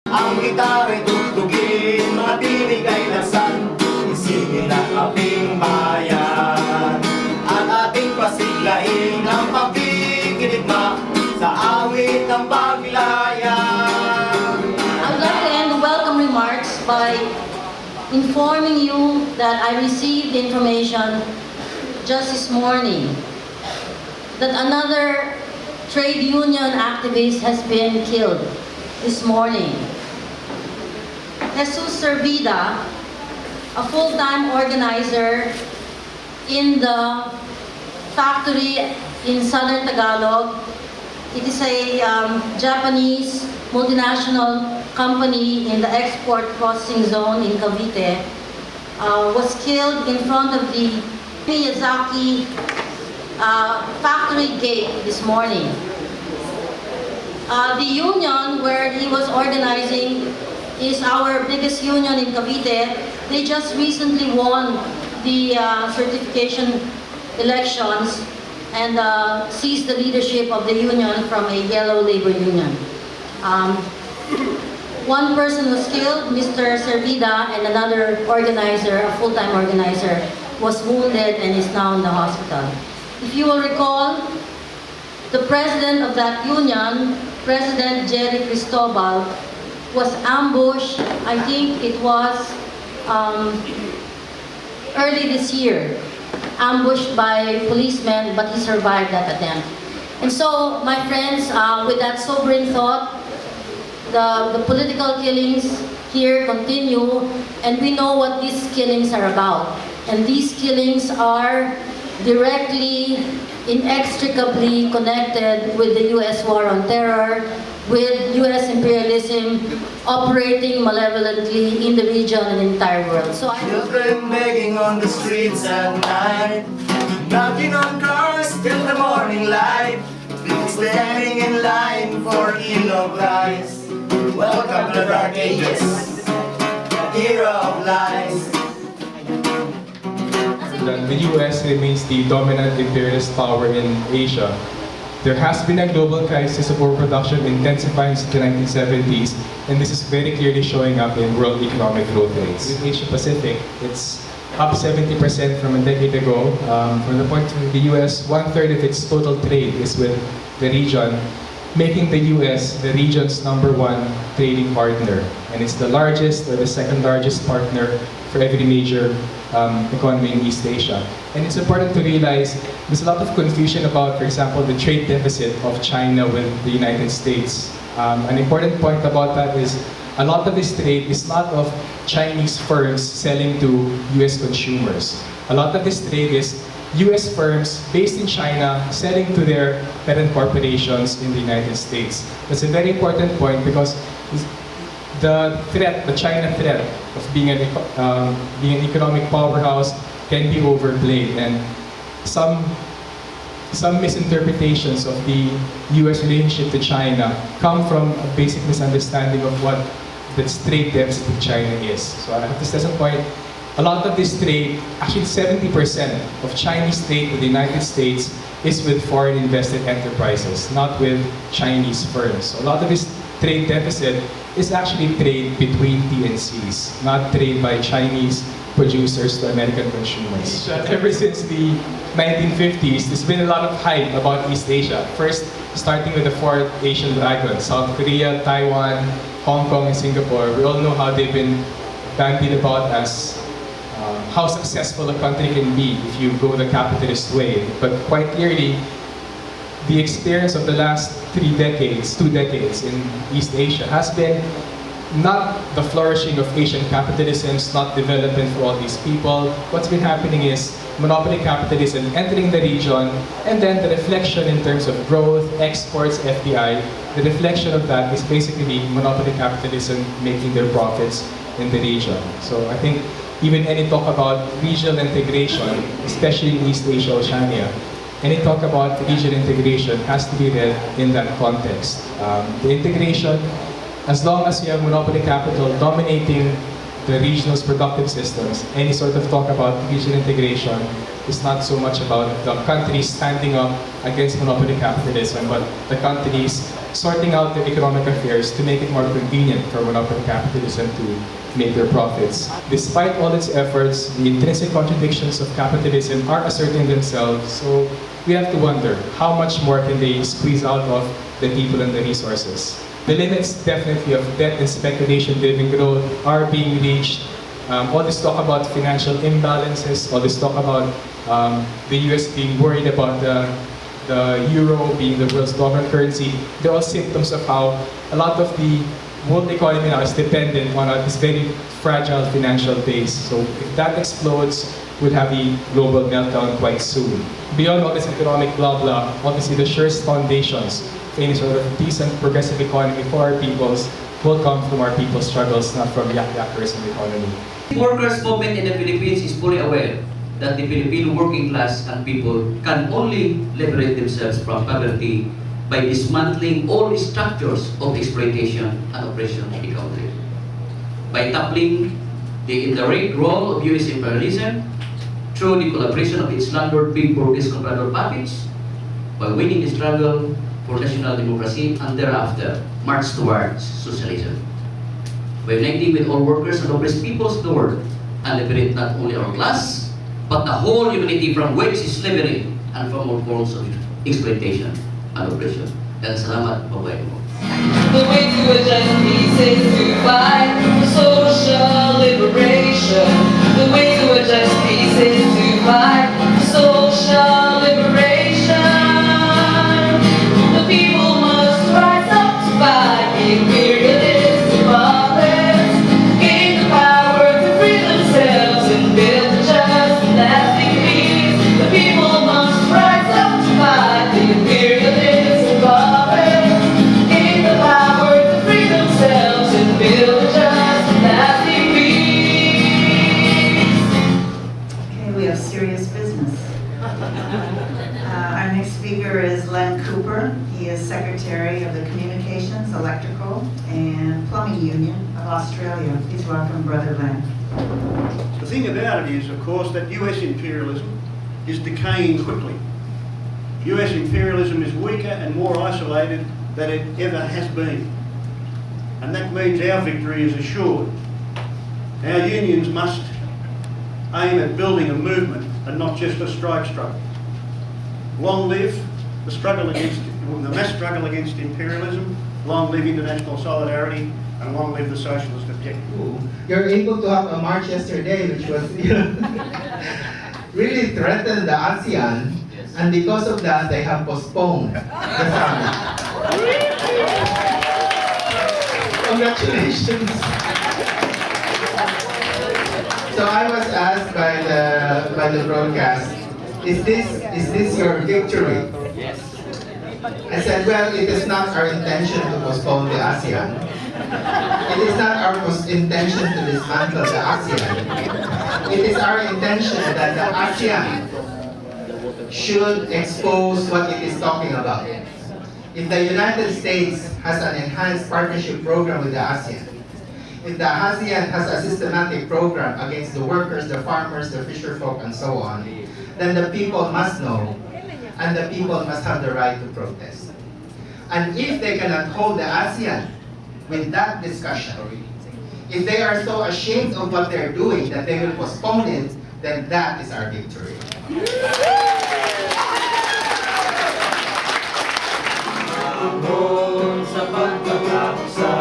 Ang gitara'y tugtugin, mga tinig ay lasan, isigin ang ating bayan. At ating pasiglain ang pagkikiligma sa awit ng paglayan. I would like to end the welcome remarks by informing you that I received information just this morning that another trade union activist has been killed this morning. Jesus Servida, a full-time organizer in the factory in southern Tagalog. It is a Japanese multinational company in the export processing zone in Cavite, was killed in front of the Miyazaki factory gate this morning. The union where he was organizing is our biggest union in Cavite. They just recently won the certification elections and seized the leadership of the union from a yellow labor union. One person was killed, Mr. Servida, and another organizer, a full-time organizer, was wounded and is now in the hospital. If you will recall, the president of that union, President Jerry Cristobal, was ambushed, I think it was early this year, ambushed by policemen, but he survived that attempt. And so, my friends, with that sobering thought, the political killings here continue, and we know what these killings are about. And these killings are directly, inextricably connected with the U.S. war on terror, with U.S. imperialism operating malevolently in the region and the entire world. So Children begging on the streets at night, knocking on cars till the morning light, standing in line for a kilo of rice. Welcome to the dark ages, era of lies. The US remains the dominant imperialist power in Asia. There has been a global crisis of overproduction intensifying since the 1970s, and this is very clearly showing up in world economic growth rates. In Asia Pacific, it's up 70% from a decade ago. From the point of the US, 1/3 of its total trade is with the region, making the US the region's #1 trading partner. And it's the largest or the second largest partner for every major economy in East Asia. And it's important to realize there's a lot of confusion about, for example, the trade deficit of China with the United States. An important point about that is a lot of this trade is not of Chinese firms selling to US consumers. A lot of this trade is US firms based in China selling to their parent corporations in the United States. That's a very important point because the China threat of being an economic powerhouse can be overplayed, and some misinterpretations of the US relationship to China come from a basic misunderstanding of what the trade deficit with China is. So I have to stress a point. A lot of this trade, actually 70% of Chinese trade with the United States is with foreign invested enterprises, not with Chinese firms. So a lot of this trade deficit is actually trade between TNCs, not trade by Chinese producers to American consumers. Ever since the 1950s, there's been a lot of hype about East Asia. First, starting with the 4 Asian dragons, South Korea, Taiwan, Hong Kong, and Singapore. We all know how they've been bandied about as how successful a country can be if you go the capitalist way. But quite clearly, the experience of the last 2 decades in East Asia has been not the flourishing of Asian capitalism, not development for all these people. What's been happening is monopoly capitalism entering the region, and then the reflection in terms of growth, exports, FDI, the reflection of that is basically monopoly capitalism making their profits in the region. So I think even any talk about regional integration, especially in East Asia, Oceania, any talk about regional integration has to be read in that context. The integration, as long as you have monopoly capital dominating the regional's productive systems, any sort of talk about regional integration is not so much about the countries standing up against monopoly capitalism, but the countries sorting out their economic affairs to make it more convenient for monopoly capitalism to make their profits. Despite all its efforts, the intrinsic contradictions of capitalism are asserting themselves, so we have to wonder, how much more can they squeeze out of the people and the resources? The limits, definitely, of debt and speculation-driven growth are being reached. All this talk about financial imbalances, all this talk about the US being worried about the euro being the world's dominant currency, they're all symptoms of how a lot of the world economy now is dependent on this very fragile financial base. So if that explodes, we'll have a global meltdown quite soon. Beyond all this economic blah blah, obviously the surest foundations for any sort of decent progressive economy for our peoples will come from our people's struggles, not from yak-yackers in the economy. The workers' movement in the Philippines is fully aware that the Filipino working class and people can only liberate themselves from poverty by dismantling all structures of exploitation and oppression in the country. By tackling the indirect role of US imperialism through the collaboration of its landlord big Burgess comprador puppets, by winning the struggle for national democracy and thereafter march towards socialism. By uniting with all workers and oppressed peoples of the world and liberate not only our class, but the whole humanity from wage slavery and from all forms of exploitation and oppression. Dan salamat, babae mo. The way to adjust peace is to fight for social liberation. The way to adjust peace is to fight for social liberation. The people must rise up to fight the imperialist puppets, gain the power to free themselves and build a just and lasting peace. The people must rise up to fight the imperialist puppets, gain the power to free themselves and build a just and lasting peace. Okay, we have serious business. Our next speaker is Len Cooper. He is Secretary of the Communications, Electrical, and Plumbing Union of Australia. Please welcome Brother Len. The thing about it is, of course, that US imperialism is decaying quickly. US imperialism is weaker and more isolated than it ever has been. And that means our victory is assured. Our unions must aim at building a movement and not just a strike struggle. Long live the struggle against, the mass struggle against imperialism, long live international solidarity, and long live the socialist objective. You're able to have a march yesterday which was really threatened the ASEAN, and because of that they have postponed the summit. Congratulations. So I was asked by the broadcast, is this your victory? Yes. I said, well, it is not our intention to postpone the ASEAN. It is not our intention to dismantle the ASEAN. It is our intention that the ASEAN should expose what it is talking about. If the United States has an enhanced partnership program with the ASEAN, if the ASEAN has a systematic program against the workers, the farmers, the fisherfolk, and so on, then the people must know, and the people must have the right to protest. And if they cannot hold the ASEAN with that discussion, if they are so ashamed of what they're doing that they will postpone it, then that is our victory. Sa pagkakapsa